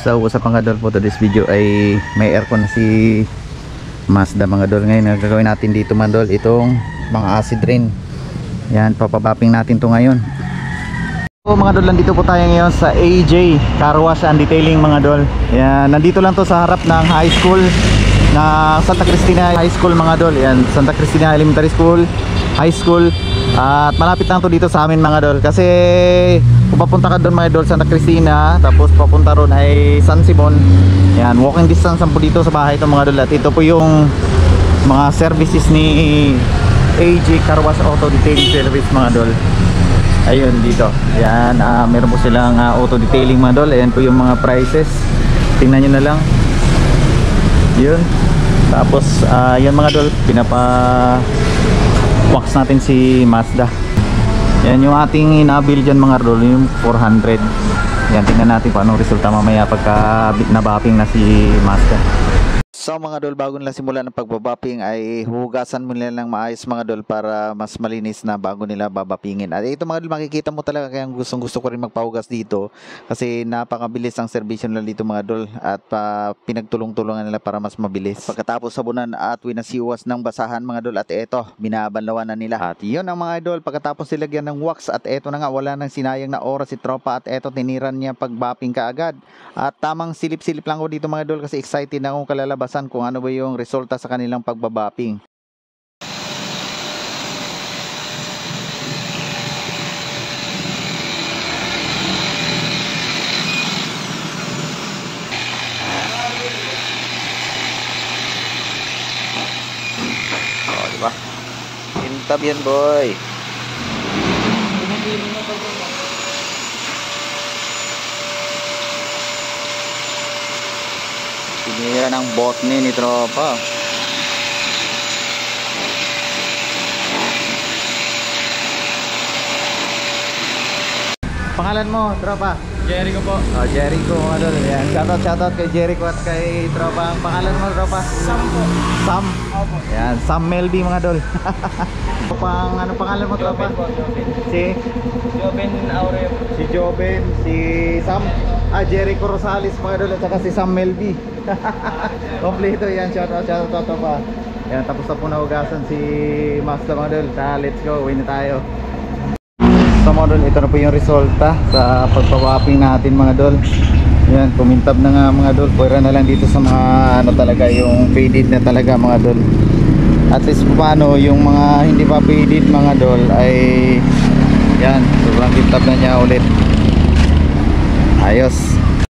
So what's up mga idol, po today's video ay may aircon na si Mazda mga idol. Ngayon ang gagawin natin dito mga idol, itong mga acid rain. Yan, papabapping natin to ngayon. So mga idol, nandito po tayo ngayon sa AJ Car Wash and Detailing mga idol. Yan, nandito lang to sa harap ng high school na Santa Cristina High School mga idol. Yan, Santa Cristina Elementary School, High School. At malapit lang to dito sa amin mga idol. Kasi kung papunta ka doon mga idol, Santa Cristina, tapos papunta ron ay San Simon. Yan, walking distance po dito sa bahay ito mga idol. At ito po yung mga services ni AJ Car Wash Auto Detailing Service mga idol. Ayun dito. Yan, meron po silang auto detailing mga idol. Ayan po yung mga prices. Tingnan nyo na lang. Yun. Tapos yan mga idol, wax natin si Mazda. Yan yung ating inabil dyan mga idol, yung 400. Yan, tingnan natin kung anong resulta mamaya pagka nabapping na si Mazda. So mga idol, bago nila simulan ng pagbabapping ay hugasan mo nila ng maayos mga idol para mas malinis na bago nila babapingin. At ito mga idol, makikita mo talaga, kaya gusto ko rin magpahugas dito kasi napakabilis ang serbisyo nila dito mga idol. At pinagtulong-tulungan nila para mas mabilis. Pagkatapos sabunan at winasiwas ng basahan mga idol, at eto, binabanlawan na nila. At yun ang mga idol, pagkatapos silagyan ng wax, at eto na nga, wala nang sinayang na oras si tropa. At eto, tiniran niya pagbapping kaagad. At tamang silip-silip lang ko dito mga idol kasi excited na akong kalalabasan kung ano ba yung resulta sa kanilang pagbabapping. Oh, diba? Intab yan, boy. Sinira ng botany ni tropa. Pangalan mo, tropa? Jericho po. Oh, Jericho mga idol. Yan, shoutout kay Jericho at kay tropa. Ang pangalan mo, tropa? Sam po. Sam? Opo. Yan, Sam Melby mga idol. Ano pangalan mo, tropa? Si Joven Aureo. Si Joven, si Sam, Jericho Rosales mga idol, at saka si Sam Melby. Kompleto yan, shoutout pa. Yan, tapos na po nahugasan si Mazda mga idol. Let's go, uwi na tayo. So mga idol, ito na po yung resulta sa pagpawapping natin mga idol. Yan, kumintab na nga mga idol. Pwera na lang dito sa mga ano talaga, yung faded na talaga mga idol. At least paano yung mga hindi pa faded mga idol ay yan, sobrang kintab na niya ulit. Ayos.